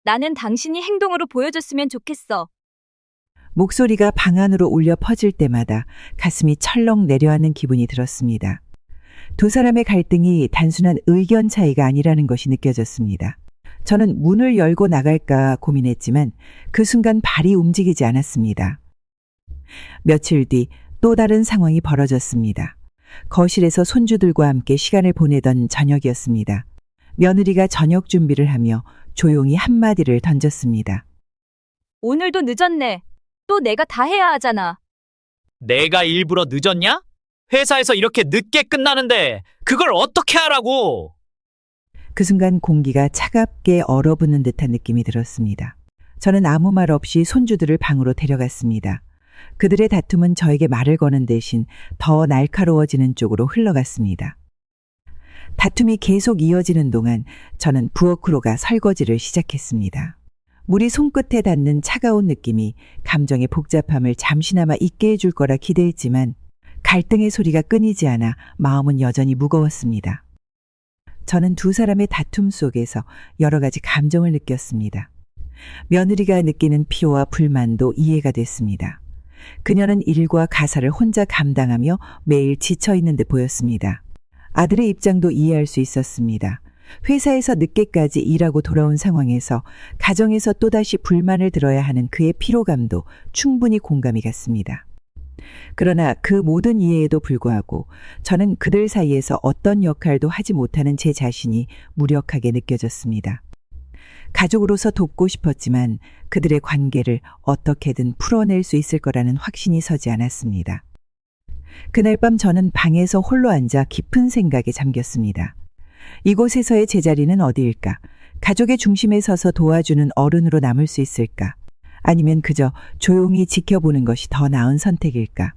나는 당신이 행동으로 보여줬으면 좋겠어. 목소리가 방 안으로 울려 퍼질 때마다 가슴이 철렁 내려앉는 기분이 들었습니다. 두 사람의 갈등이 단순한 의견 차이가 아니라는 것이 느껴졌습니다. 저는 문을 열고 나갈까 고민했지만 그 순간 발이 움직이지 않았습니다. 며칠 뒤 또 다른 상황이 벌어졌습니다. 거실에서 손주들과 함께 시간을 보내던 저녁이었습니다. 며느리가 저녁 준비를 하며 조용히 한마디를 던졌습니다. 오늘도 늦었네. 또 내가 다 해야 하잖아. 내가 일부러 늦었냐? 회사에서 이렇게 늦게 끝나는데 그걸 어떻게 하라고? 그 순간 공기가 차갑게 얼어붙는 듯한 느낌이 들었습니다. 저는 아무 말 없이 손주들을 방으로 데려갔습니다. 그들의 다툼은 저에게 말을 거는 대신 더 날카로워지는 쪽으로 흘러갔습니다. 다툼이 계속 이어지는 동안 저는 부엌으로 가 설거지를 시작했습니다. 물이 손끝에 닿는 차가운 느낌이 감정의 복잡함을 잠시나마 잊게 해줄 거라 기대했지만 갈등의 소리가 끊이지 않아 마음은 여전히 무거웠습니다. 저는 두 사람의 다툼 속에서 여러 가지 감정을 느꼈습니다. 며느리가 느끼는 피로와 불만도 이해가 됐습니다. 그녀는 일과 가사를 혼자 감당하며 매일 지쳐있는 듯 보였습니다. 아들의 입장도 이해할 수 있었습니다. 회사에서 늦게까지 일하고 돌아온 상황에서 가정에서 또다시 불만을 들어야 하는 그의 피로감도 충분히 공감이 갔습니다. 그러나 그 모든 이해에도 불구하고 저는 그들 사이에서 어떤 역할도 하지 못하는 제 자신이 무력하게 느껴졌습니다. 가족으로서 돕고 싶었지만 그들의 관계를 어떻게든 풀어낼 수 있을 거라는 확신이 서지 않았습니다. 그날 밤 저는 방에서 홀로 앉아 깊은 생각에 잠겼습니다. 이곳에서의 제자리는 어디일까? 가족의 중심에 서서 도와주는 어른으로 남을 수 있을까? 아니면 그저 조용히 지켜보는 것이 더 나은 선택일까?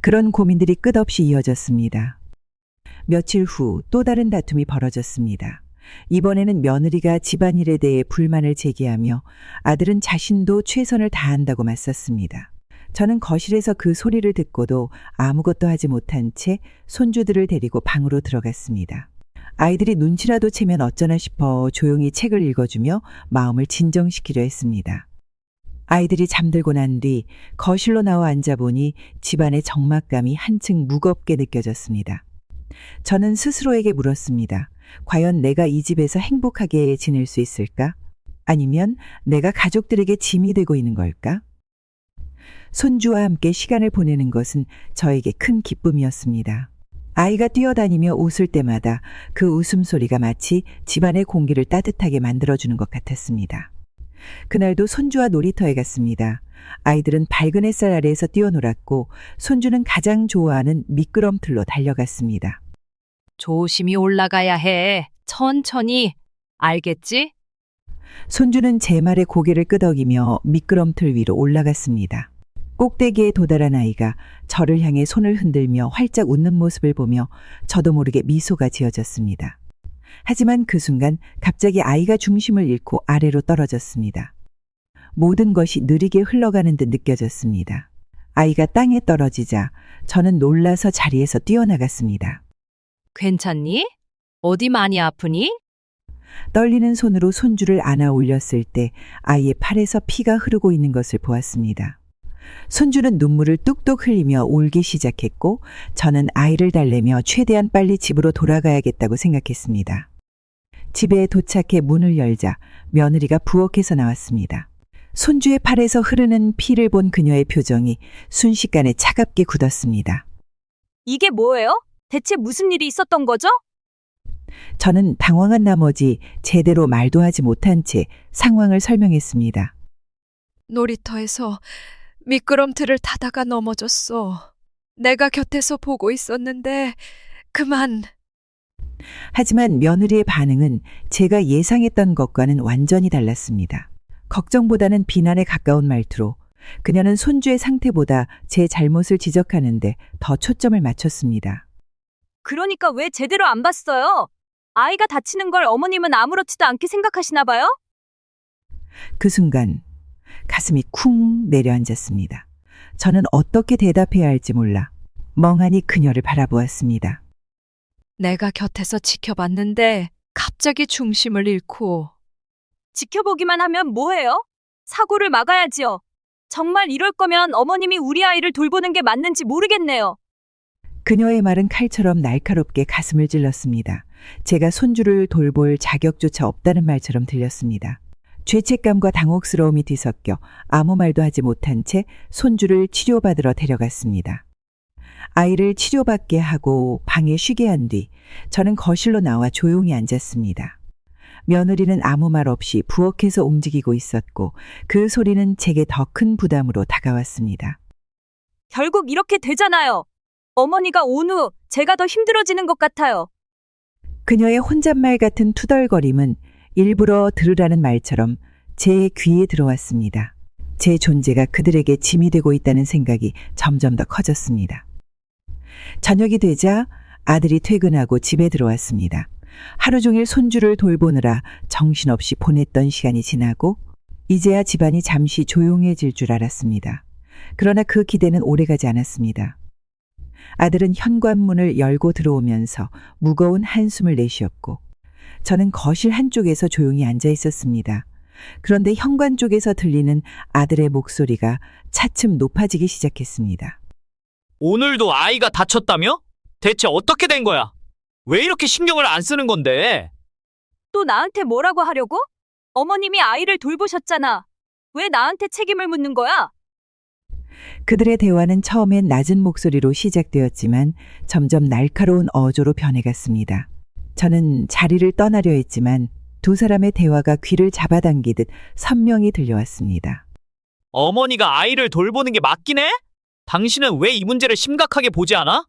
그런 고민들이 끝없이 이어졌습니다. 며칠 후 또 다른 다툼이 벌어졌습니다. 이번에는 며느리가 집안일에 대해 불만을 제기하며 아들은 자신도 최선을 다한다고 맞섰습니다. 저는 거실에서 그 소리를 듣고도 아무것도 하지 못한 채 손주들을 데리고 방으로 들어갔습니다. 아이들이 눈치라도 채면 어쩌나 싶어 조용히 책을 읽어주며 마음을 진정시키려 했습니다. 아이들이 잠들고 난 뒤 거실로 나와 앉아보니 집안의 적막감이 한층 무겁게 느껴졌습니다. 저는 스스로에게 물었습니다. 과연 내가 이 집에서 행복하게 지낼 수 있을까? 아니면 내가 가족들에게 짐이 되고 있는 걸까? 손주와 함께 시간을 보내는 것은 저에게 큰 기쁨이었습니다. 아이가 뛰어다니며 웃을 때마다 그 웃음소리가 마치 집안의 공기를 따뜻하게 만들어주는 것 같았습니다. 그날도 손주와 놀이터에 갔습니다. 아이들은 밝은 햇살 아래에서 뛰어놀았고 손주는 가장 좋아하는 미끄럼틀로 달려갔습니다. 조심히 올라가야 해. 천천히. 알겠지? 손주는 제 말에 고개를 끄덕이며 미끄럼틀 위로 올라갔습니다. 꼭대기에 도달한 아이가 저를 향해 손을 흔들며 활짝 웃는 모습을 보며 저도 모르게 미소가 지어졌습니다. 하지만 그 순간 갑자기 아이가 중심을 잃고 아래로 떨어졌습니다. 모든 것이 느리게 흘러가는 듯 느껴졌습니다. 아이가 땅에 떨어지자 저는 놀라서 자리에서 뛰어나갔습니다. 괜찮니? 어디 많이 아프니? 떨리는 손으로 손주를 안아 올렸을 때 아이의 팔에서 피가 흐르고 있는 것을 보았습니다. 손주는 눈물을 뚝뚝 흘리며 울기 시작했고 저는 아이를 달래며 최대한 빨리 집으로 돌아가야겠다고 생각했습니다. 집에 도착해 문을 열자 며느리가 부엌에서 나왔습니다. 손주의 팔에서 흐르는 피를 본 그녀의 표정이 순식간에 차갑게 굳었습니다. 이게 뭐예요? 대체 무슨 일이 있었던 거죠? 저는 당황한 나머지 제대로 말도 하지 못한 채 상황을 설명했습니다. 놀이터에서 미끄럼틀을 타다가 넘어졌어. 내가 곁에서 보고 있었는데 그만. 하지만 며느리의 반응은 제가 예상했던 것과는 완전히 달랐습니다. 걱정보다는 비난에 가까운 말투로 그녀는 손주의 상태보다 제 잘못을 지적하는데 더 초점을 맞췄습니다. 그러니까 왜 제대로 안 봤어요? 아이가 다치는 걸 어머님은 아무렇지도 않게 생각하시나 봐요? 그 순간 가슴이 쿵 내려앉았습니다. 저는 어떻게 대답해야 할지 몰라 멍하니 그녀를 바라보았습니다. 내가 곁에서 지켜봤는데 갑자기 중심을 잃고. 지켜보기만 하면 뭐해요? 사고를 막아야지요. 정말 이럴 거면 어머님이 우리 아이를 돌보는 게 맞는지 모르겠네요. 그녀의 말은 칼처럼 날카롭게 가슴을 찔렀습니다. 제가 손주를 돌볼 자격조차 없다는 말처럼 들렸습니다. 죄책감과 당혹스러움이 뒤섞여 아무 말도 하지 못한 채 손주를 치료받으러 데려갔습니다. 아이를 치료받게 하고 방에 쉬게 한 뒤 저는 거실로 나와 조용히 앉았습니다. 며느리는 아무 말 없이 부엌에서 움직이고 있었고 그 소리는 제게 더 큰 부담으로 다가왔습니다. 결국 이렇게 되잖아요. 어머니가 온 후 제가 더 힘들어지는 것 같아요. 그녀의 혼잣말 같은 투덜거림은 일부러 들으라는 말처럼 제 귀에 들어왔습니다. 제 존재가 그들에게 짐이 되고 있다는 생각이 점점 더 커졌습니다. 저녁이 되자 아들이 퇴근하고 집에 들어왔습니다. 하루 종일 손주를 돌보느라 정신없이 보냈던 시간이 지나고 이제야 집안이 잠시 조용해질 줄 알았습니다. 그러나 그 기대는 오래가지 않았습니다. 아들은 현관문을 열고 들어오면서 무거운 한숨을 내쉬었고 저는 거실 한쪽에서 조용히 앉아 있었습니다. 그런데 현관 쪽에서 들리는 아들의 목소리가 차츰 높아지기 시작했습니다. 오늘도 아이가 다쳤다며? 대체 어떻게 된 거야? 왜 이렇게 신경을 안 쓰는 건데? 또 나한테 뭐라고 하려고? 어머님이 아이를 돌보셨잖아. 왜 나한테 책임을 묻는 거야? 그들의 대화는 처음엔 낮은 목소리로 시작되었지만 점점 날카로운 어조로 변해갔습니다. 저는 자리를 떠나려 했지만 두 사람의 대화가 귀를 잡아당기듯 선명히 들려왔습니다. 어머니가 아이를 돌보는 게 맞긴 해? 당신은 왜 이 문제를 심각하게 보지 않아?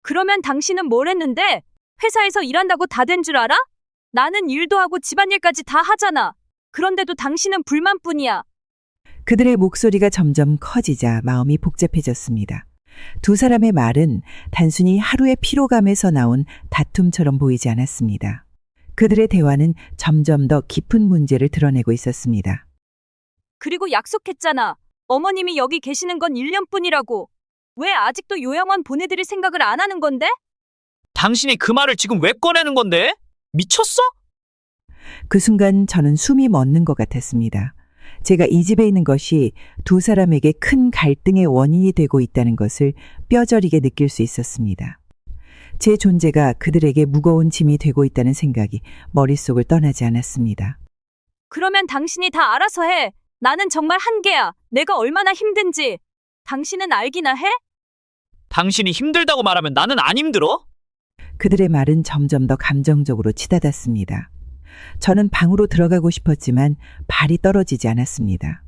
그러면 당신은 뭘 했는데? 회사에서 일한다고 다 된 줄 알아? 나는 일도 하고 집안일까지 다 하잖아. 그런데도 당신은 불만뿐이야. 그들의 목소리가 점점 커지자 마음이 복잡해졌습니다. 두 사람의 말은 단순히 하루의 피로감에서 나온 다툼처럼 보이지 않았습니다. 그들의 대화는 점점 더 깊은 문제를 드러내고 있었습니다. 그리고 약속했잖아. 어머님이 여기 계시는 건 1년뿐이라고. 왜 아직도 요양원 보내드릴 생각을 안 하는 건데? 당신이 그 말을 지금 왜 꺼내는 건데? 미쳤어? 그 순간 저는 숨이 멎는 것 같았습니다. 제가 이 집에 있는 것이 두 사람에게 큰 갈등의 원인이 되고 있다는 것을 뼈저리게 느낄 수 있었습니다. 제 존재가 그들에게 무거운 짐이 되고 있다는 생각이 머릿속을 떠나지 않았습니다. 그러면 당신이 다 알아서 해. 나는 정말 한계야. 내가 얼마나 힘든지. 당신은 알기나 해? 당신이 힘들다고 말하면 나는 안 힘들어? 그들의 말은 점점 더 감정적으로 치닫았습니다. 저는 방으로 들어가고 싶었지만 발이 떨어지지 않았습니다.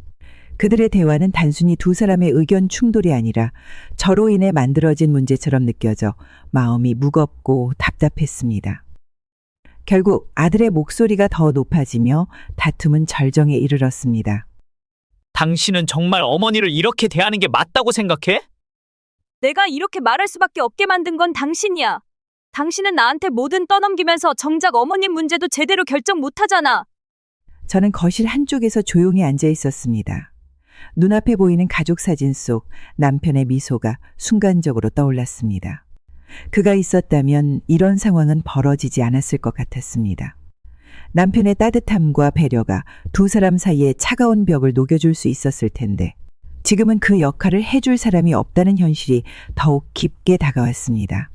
그들의 대화는 단순히 두 사람의 의견 충돌이 아니라 저로 인해 만들어진 문제처럼 느껴져 마음이 무겁고 답답했습니다. 결국 아들의 목소리가 더 높아지며 다툼은 절정에 이르렀습니다. 당신은 정말 어머니를 이렇게 대하는 게 맞다고 생각해? 내가 이렇게 말할 수밖에 없게 만든 건 당신이야. 당신은 나한테 뭐든 떠넘기면서 정작 어머님 문제도 제대로 결정 못하잖아. 저는 거실 한쪽에서 조용히 앉아 있었습니다. 눈앞에 보이는 가족 사진 속 남편의 미소가 순간적으로 떠올랐습니다. 그가 있었다면 이런 상황은 벌어지지 않았을 것 같았습니다. 남편의 따뜻함과 배려가 두 사람 사이에 차가운 벽을 녹여줄 수 있었을 텐데 지금은 그 역할을 해줄 사람이 없다는 현실이 더욱 깊게 다가왔습니다.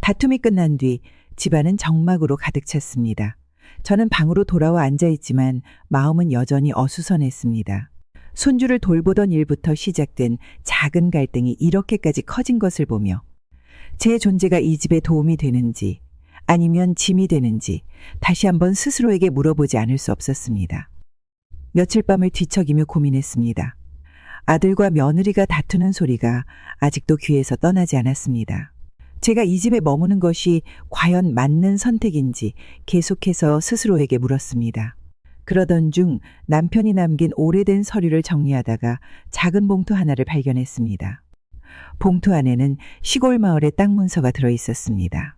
다툼이 끝난 뒤 집안은 정막으로 가득 찼습니다. 저는 방으로 돌아와 앉아있지만 마음은 여전히 어수선했습니다. 손주를 돌보던 일부터 시작된 작은 갈등이 이렇게까지 커진 것을 보며 제 존재가 이 집에 도움이 되는지 아니면 짐이 되는지 다시 한번 스스로에게 물어보지 않을 수 없었습니다. 며칠 밤을 뒤척이며 고민했습니다. 아들과 며느리가 다투는 소리가 아직도 귀에서 떠나지 않았습니다. 제가 이 집에 머무는 것이 과연 맞는 선택인지 계속해서 스스로에게 물었습니다. 그러던 중 남편이 남긴 오래된 서류를 정리하다가 작은 봉투 하나를 발견했습니다. 봉투 안에는 시골 마을의 땅 문서가 들어 있었습니다.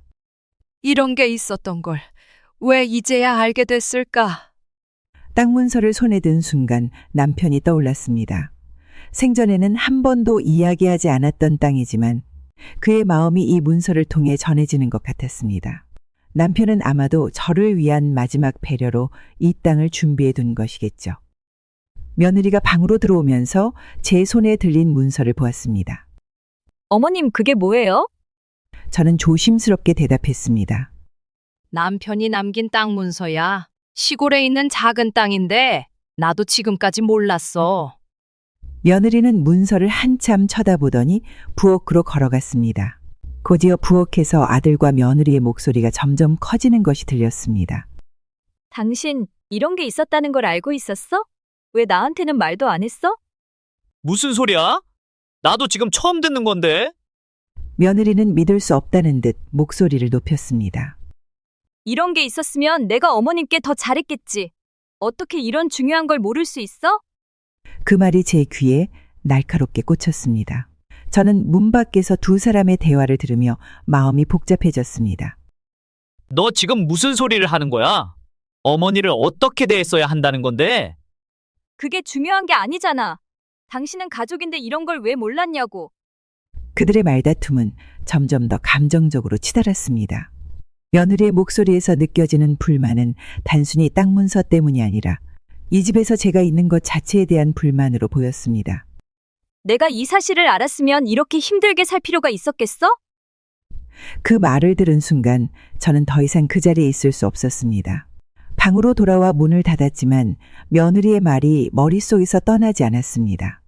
이런 게 있었던 걸 왜 이제야 알게 됐을까? 땅 문서를 손에 든 순간 남편이 떠올랐습니다. 생전에는 한 번도 이야기하지 않았던 땅이지만 그의 마음이 이 문서를 통해 전해지는 것 같았습니다. 남편은 아마도 저를 위한 마지막 배려로 이 땅을 준비해 둔 것이겠죠. 며느리가 방으로 들어오면서 제 손에 들린 문서를 보았습니다. 어머님, 그게 뭐예요? 저는 조심스럽게 대답했습니다. 남편이 남긴 땅 문서야. 시골에 있는 작은 땅인데 나도 지금까지 몰랐어. 며느리는 문서를 한참 쳐다보더니 부엌으로 걸어갔습니다. 곧이어 부엌에서 아들과 며느리의 목소리가 점점 커지는 것이 들렸습니다. 당신 이런 게 있었다는 걸 알고 있었어? 왜 나한테는 말도 안 했어? 무슨 소리야? 나도 지금 처음 듣는 건데. 며느리는 믿을 수 없다는 듯 목소리를 높였습니다. 이런 게 있었으면 내가 어머님께 더 잘했겠지. 어떻게 이런 중요한 걸 모를 수 있어? 그 말이 제 귀에 날카롭게 꽂혔습니다. 저는 문 밖에서 두 사람의 대화를 들으며 마음이 복잡해졌습니다. 너 지금 무슨 소리를 하는 거야? 어머니를 어떻게 대했어야 한다는 건데? 그게 중요한 게 아니잖아. 당신은 가족인데 이런 걸 왜 몰랐냐고. 그들의 말다툼은 점점 더 감정적으로 치달았습니다. 며느리의 목소리에서 느껴지는 불만은 단순히 땅 문서 때문이 아니라 이 집에서 제가 있는 것 자체에 대한 불만으로 보였습니다. 내가 이 사실을 알았으면 이렇게 힘들게 살 필요가 있었겠어? 그 말을 들은 순간 저는 더 이상 그 자리에 있을 수 없었습니다. 방으로 돌아와 문을 닫았지만 며느리의 말이 머릿속에서 떠나지 않았습니다.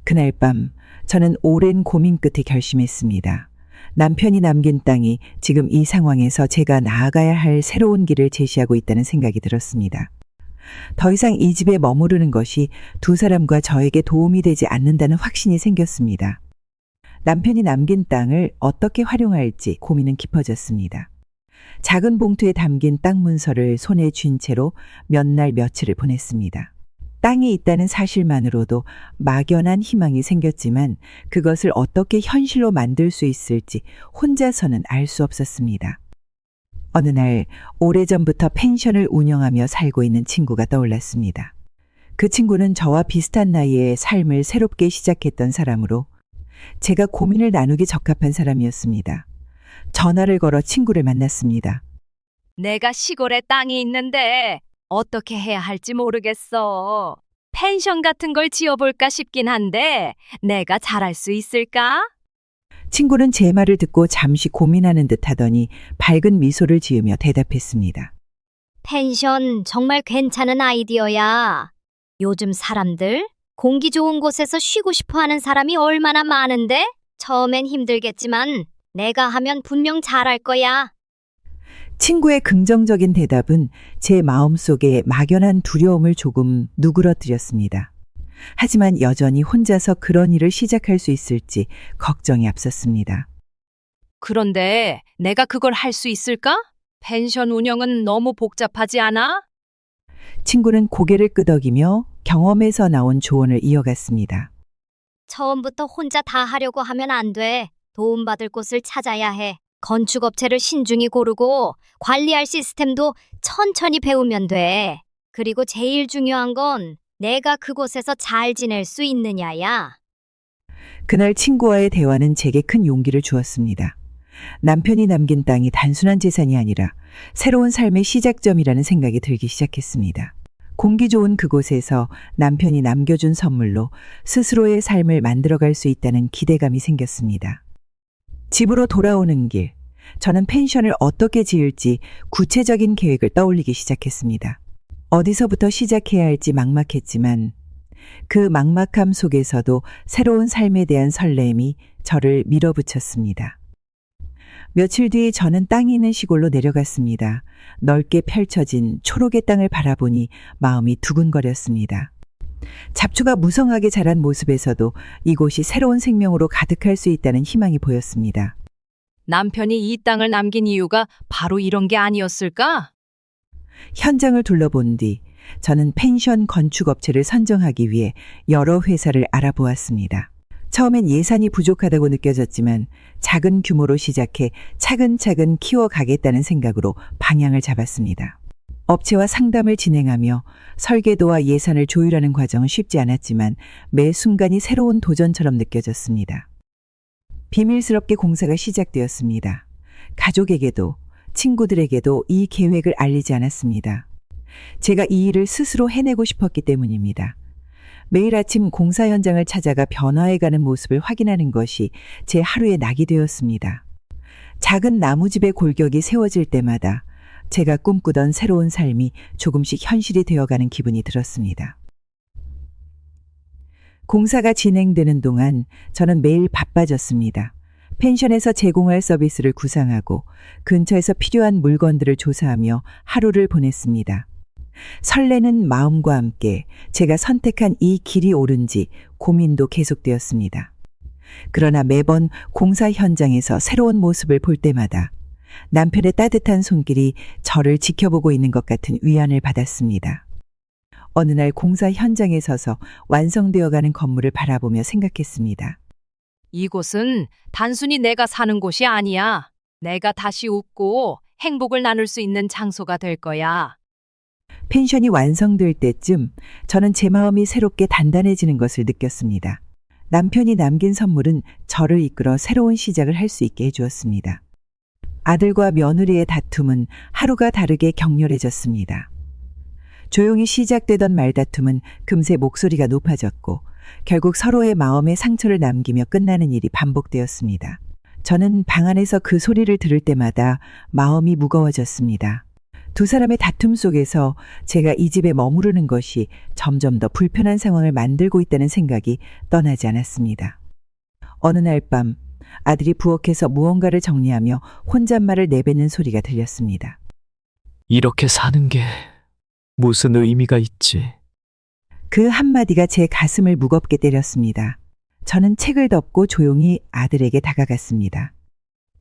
그날 밤 저는 오랜 고민 끝에 결심했습니다. 남편이 남긴 땅이 지금 이 상황에서 제가 나아가야 할 새로운 길을 제시하고 있다는 생각이 들었습니다. 더 이상 이 집에 머무르는 것이 두 사람과 저에게 도움이 되지 않는다는 확신이 생겼습니다. 남편이 남긴 땅을 어떻게 활용할지 고민은 깊어졌습니다. 작은 봉투에 담긴 땅 문서를 손에 쥔 채로 몇 날 며칠을 보냈습니다. 땅이 있다는 사실만으로도 막연한 희망이 생겼지만 그것을 어떻게 현실로 만들 수 있을지 혼자서는 알 수 없었습니다. 어느 날 오래전부터 펜션을 운영하며 살고 있는 친구가 떠올랐습니다. 그 친구는 저와 비슷한 나이에 삶을 새롭게 시작했던 사람으로 제가 고민을 나누기 적합한 사람이었습니다. 전화를 걸어 친구를 만났습니다. 내가 시골에 땅이 있는데 어떻게 해야 할지 모르겠어. 펜션 같은 걸 지어볼까 싶긴 한데 내가 잘할 수 있을까? 친구는 제 말을 듣고 잠시 고민하는 듯 하더니 밝은 미소를 지으며 대답했습니다. 펜션 정말 괜찮은 아이디어야. 요즘 사람들 공기 좋은 곳에서 쉬고 싶어 하는 사람이 얼마나 많은데? 처음엔 힘들겠지만 내가 하면 분명 잘할 거야. 친구의 긍정적인 대답은 제 마음속에 막연한 두려움을 조금 누그러뜨렸습니다. 하지만 여전히 혼자서 그런 일을 시작할 수 있을지 걱정이 앞섰습니다. 그런데 내가 그걸 할 수 있을까? 펜션 운영은 너무 복잡하지 않아? 친구는 고개를 끄덕이며 경험에서 나온 조언을 이어갔습니다. 처음부터 혼자 다 하려고 하면 안 돼. 도움받을 곳을 찾아야 해. 건축업체를 신중히 고르고 관리할 시스템도 천천히 배우면 돼. 그리고 제일 중요한 건 내가 그곳에서 잘 지낼 수 있느냐야. 그날 친구와의 대화는 제게 큰 용기를 주었습니다. 남편이 남긴 땅이 단순한 재산이 아니라 새로운 삶의 시작점이라는 생각이 들기 시작했습니다. 공기 좋은 그곳에서 남편이 남겨준 선물로 스스로의 삶을 만들어갈 수 있다는 기대감이 생겼습니다. 집으로 돌아오는 길, 저는 펜션을 어떻게 지을지 구체적인 계획을 떠올리기 시작했습니다. 어디서부터 시작해야 할지 막막했지만 그 막막함 속에서도 새로운 삶에 대한 설렘이 저를 밀어붙였습니다. 며칠 뒤 저는 땅이 있는 시골로 내려갔습니다. 넓게 펼쳐진 초록의 땅을 바라보니 마음이 두근거렸습니다. 잡초가 무성하게 자란 모습에서도 이곳이 새로운 생명으로 가득할 수 있다는 희망이 보였습니다. 남편이 이 땅을 남긴 이유가 바로 이런 게 아니었을까? 현장을 둘러본 뒤 저는 펜션 건축업체를 선정하기 위해 여러 회사를 알아보았습니다. 처음엔 예산이 부족하다고 느껴졌지만 작은 규모로 시작해 차근차근 키워가겠다는 생각으로 방향을 잡았습니다. 업체와 상담을 진행하며 설계도와 예산을 조율하는 과정은 쉽지 않았지만 매 순간이 새로운 도전처럼 느껴졌습니다. 비밀스럽게 공사가 시작되었습니다. 가족에게도 친구들에게도 이 계획을 알리지 않았습니다. 제가 이 일을 스스로 해내고 싶었기 때문입니다. 매일 아침 공사 현장을 찾아가 변화해가는 모습을 확인하는 것이 제 하루의 낙이 되었습니다. 작은 나무집의 골격이 세워질 때마다 제가 꿈꾸던 새로운 삶이 조금씩 현실이 되어가는 기분이 들었습니다. 공사가 진행되는 동안 저는 매일 바빠졌습니다. 펜션에서 제공할 서비스를 구상하고 근처에서 필요한 물건들을 조사하며 하루를 보냈습니다. 설레는 마음과 함께 제가 선택한 이 길이 옳은지 고민도 계속되었습니다. 그러나 매번 공사 현장에서 새로운 모습을 볼 때마다 남편의 따뜻한 손길이 저를 지켜보고 있는 것 같은 위안을 받았습니다. 어느 날 공사 현장에 서서 완성되어가는 건물을 바라보며 생각했습니다. 이곳은 단순히 내가 사는 곳이 아니야. 내가 다시 웃고 행복을 나눌 수 있는 장소가 될 거야. 펜션이 완성될 때쯤 저는 제 마음이 새롭게 단단해지는 것을 느꼈습니다. 남편이 남긴 선물은 저를 이끌어 새로운 시작을 할 수 있게 해주었습니다. 아들과 며느리의 다툼은 하루가 다르게 격렬해졌습니다. 조용히 시작되던 말다툼은 금세 목소리가 높아졌고 결국 서로의 마음에 상처를 남기며 끝나는 일이 반복되었습니다. 저는 방 안에서 그 소리를 들을 때마다 마음이 무거워졌습니다. 두 사람의 다툼 속에서 제가 이 집에 머무르는 것이 점점 더 불편한 상황을 만들고 있다는 생각이 떠나지 않았습니다. 어느 날 밤 아들이 부엌에서 무언가를 정리하며 혼잣말을 내뱉는 소리가 들렸습니다. 이렇게 사는 게 무슨 의미가 있지? 그 한마디가 제 가슴을 무겁게 때렸습니다. 저는 책을 덮고 조용히 아들에게 다가갔습니다.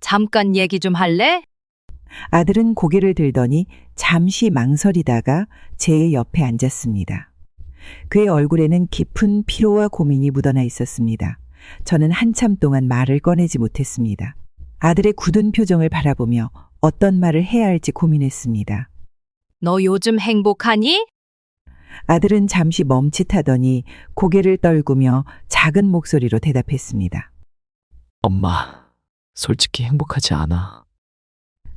잠깐 얘기 좀 할래? 아들은 고개를 들더니 잠시 망설이다가 제 옆에 앉았습니다. 그의 얼굴에는 깊은 피로와 고민이 묻어나 있었습니다. 저는 한참 동안 말을 꺼내지 못했습니다. 아들의 굳은 표정을 바라보며 어떤 말을 해야 할지 고민했습니다. 너 요즘 행복하니? 아들은 잠시 멈칫하더니 고개를 떨구며 작은 목소리로 대답했습니다. 엄마, 솔직히 행복하지 않아.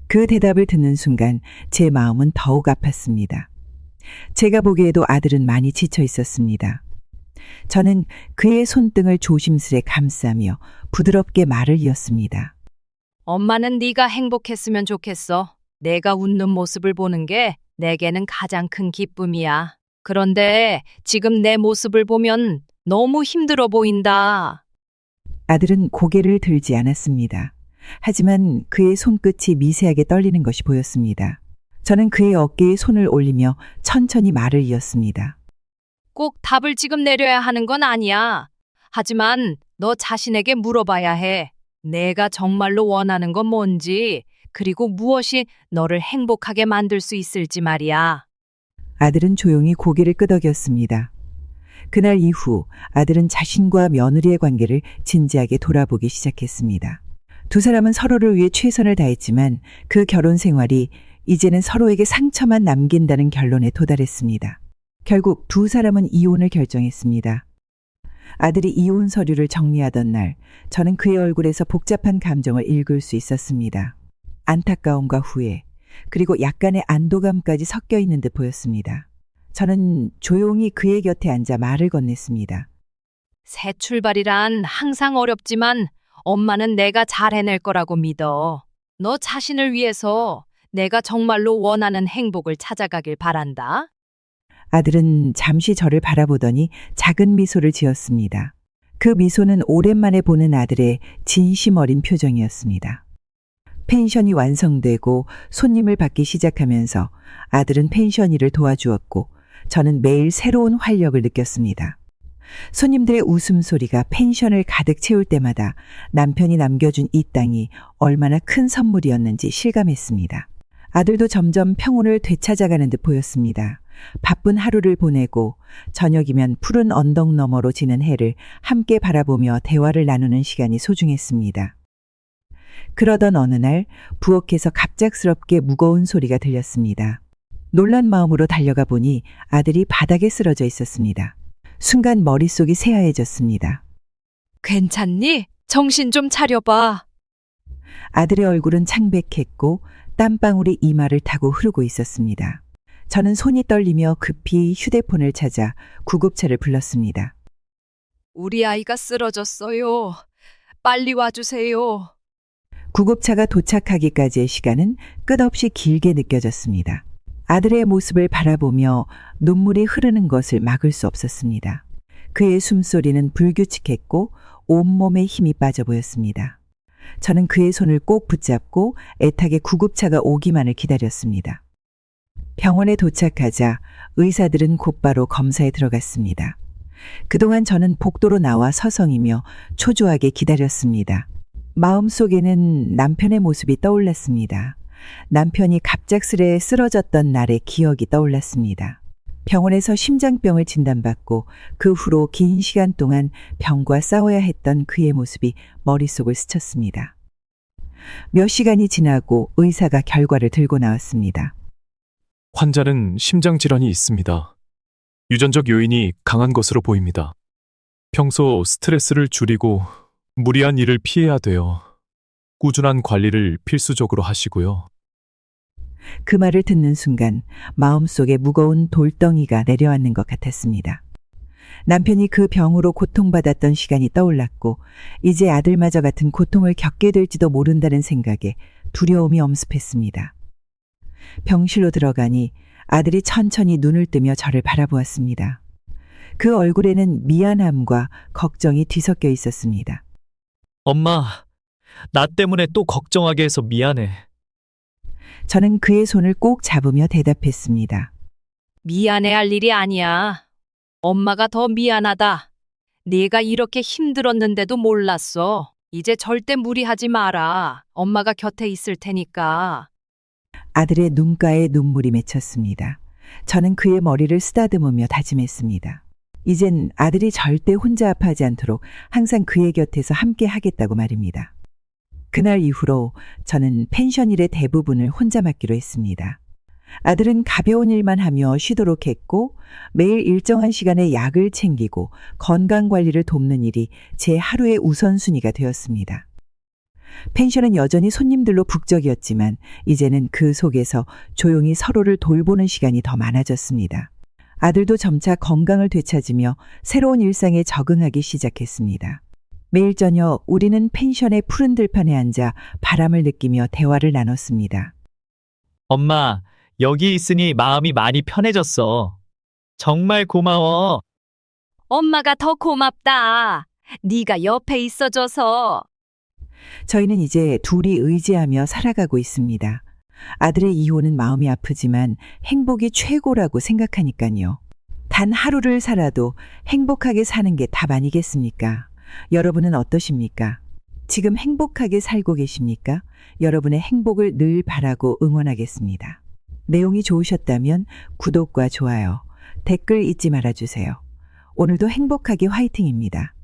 그 대답을 듣는 순간 제 마음은 더욱 아팠습니다. 제가 보기에도 아들은 많이 지쳐 있었습니다. 저는 그의 손등을 조심스레 감싸며 부드럽게 말을 이었습니다. 엄마는 네가 행복했으면 좋겠어. 내가 웃는 모습을 보는 게 내게는 가장 큰 기쁨이야. 그런데 지금 내 모습을 보면 너무 힘들어 보인다. 아들은 고개를 들지 않았습니다. 하지만 그의 손끝이 미세하게 떨리는 것이 보였습니다. 저는 그의 어깨에 손을 올리며 천천히 말을 이었습니다. 꼭 답을 지금 내려야 하는 건 아니야. 하지만 너 자신에게 물어봐야 해. 내가 정말로 원하는 건 뭔지, 그리고 무엇이 너를 행복하게 만들 수 있을지 말이야. 아들은 조용히 고개를 끄덕였습니다. 그날 이후 아들은 자신과 며느리의 관계를 진지하게 돌아보기 시작했습니다. 두 사람은 서로를 위해 최선을 다했지만 그 결혼 생활이 이제는 서로에게 상처만 남긴다는 결론에 도달했습니다. 결국 두 사람은 이혼을 결정했습니다. 아들이 이혼 서류를 정리하던 날, 저는 그의 얼굴에서 복잡한 감정을 읽을 수 있었습니다. 안타까움과 후회, 그리고 약간의 안도감까지 섞여 있는 듯 보였습니다. 저는 조용히 그의 곁에 앉아 말을 건넸습니다. 새 출발이란 항상 어렵지만 엄마는 내가 잘 해낼 거라고 믿어. 너 자신을 위해서 내가 정말로 원하는 행복을 찾아가길 바란다. 아들은 잠시 저를 바라보더니 작은 미소를 지었습니다. 그 미소는 오랜만에 보는 아들의 진심 어린 표정이었습니다. 펜션이 완성되고 손님을 받기 시작하면서 아들은 펜션 일을 도와주었고 저는 매일 새로운 활력을 느꼈습니다. 손님들의 웃음소리가 펜션을 가득 채울 때마다 남편이 남겨준 이 땅이 얼마나 큰 선물이었는지 실감했습니다. 아들도 점점 평온을 되찾아가는 듯 보였습니다. 바쁜 하루를 보내고 저녁이면 푸른 언덕 너머로 지는 해를 함께 바라보며 대화를 나누는 시간이 소중했습니다. 그러던 어느 날 부엌에서 갑작스럽게 무거운 소리가 들렸습니다. 놀란 마음으로 달려가 보니 아들이 바닥에 쓰러져 있었습니다. 순간 머릿속이 새하얘졌습니다. 괜찮니? 정신 좀 차려봐. 아들의 얼굴은 창백했고 땀방울이 이마를 타고 흐르고 있었습니다. 저는 손이 떨리며 급히 휴대폰을 찾아 구급차를 불렀습니다. 우리 아이가 쓰러졌어요. 빨리 와주세요. 구급차가 도착하기까지의 시간은 끝없이 길게 느껴졌습니다. 아들의 모습을 바라보며 눈물이 흐르는 것을 막을 수 없었습니다. 그의 숨소리는 불규칙했고 온몸에 힘이 빠져 보였습니다. 저는 그의 손을 꼭 붙잡고 애타게 구급차가 오기만을 기다렸습니다. 병원에 도착하자 의사들은 곧바로 검사에 들어갔습니다. 그동안 저는 복도로 나와 서성이며 초조하게 기다렸습니다. 마음속에는 남편의 모습이 떠올랐습니다. 남편이 갑작스레 쓰러졌던 날의 기억이 떠올랐습니다. 병원에서 심장병을 진단받고 그 후로 긴 시간 동안 병과 싸워야 했던 그의 모습이 머릿속을 스쳤습니다. 몇 시간이 지나고 의사가 결과를 들고 나왔습니다. 환자는 심장질환이 있습니다. 유전적 요인이 강한 것으로 보입니다. 평소 스트레스를 줄이고 무리한 일을 피해야 돼요. 꾸준한 관리를 필수적으로 하시고요. 그 말을 듣는 순간 마음속에 무거운 돌덩이가 내려앉는 것 같았습니다. 남편이 그 병으로 고통받았던 시간이 떠올랐고 이제 아들마저 같은 고통을 겪게 될지도 모른다는 생각에 두려움이 엄습했습니다. 병실로 들어가니 아들이 천천히 눈을 뜨며 저를 바라보았습니다. 그 얼굴에는 미안함과 걱정이 뒤섞여 있었습니다. 엄마, 나 때문에 또 걱정하게 해서 미안해. 저는 그의 손을 꼭 잡으며 대답했습니다. 미안해할 일이 아니야. 엄마가 더 미안하다. 네가 이렇게 힘들었는데도 몰랐어. 이제 절대 무리하지 마라. 엄마가 곁에 있을 테니까. 아들의 눈가에 눈물이 맺혔습니다. 저는 그의 머리를 쓰다듬으며 다짐했습니다. 이젠 아들이 절대 혼자 아파하지 않도록 항상 그의 곁에서 함께 하겠다고 말입니다. 그날 이후로 저는 펜션 일의 대부분을 혼자 맡기로 했습니다. 아들은 가벼운 일만 하며 쉬도록 했고 매일 일정한 시간에 약을 챙기고 건강관리를 돕는 일이 제 하루의 우선순위가 되었습니다. 펜션은 여전히 손님들로 북적이었지만 이제는 그 속에서 조용히 서로를 돌보는 시간이 더 많아졌습니다. 아들도 점차 건강을 되찾으며 새로운 일상에 적응하기 시작했습니다. 매일 저녁 우리는 펜션의 푸른 들판에 앉아 바람을 느끼며 대화를 나눴습니다. 엄마, 여기 있으니 마음이 많이 편해졌어. 정말 고마워. 엄마가 더 고맙다. 네가 옆에 있어줘서. 저희는 이제 둘이 의지하며 살아가고 있습니다. 아들의 이혼은 마음이 아프지만 행복이 최고라고 생각하니까요. 단 하루를 살아도 행복하게 사는 게 답 아니겠습니까? 여러분은 어떠십니까? 지금 행복하게 살고 계십니까? 여러분의 행복을 늘 바라고 응원하겠습니다. 내용이 좋으셨다면 구독과 좋아요, 댓글 잊지 말아주세요. 오늘도 행복하게 화이팅입니다.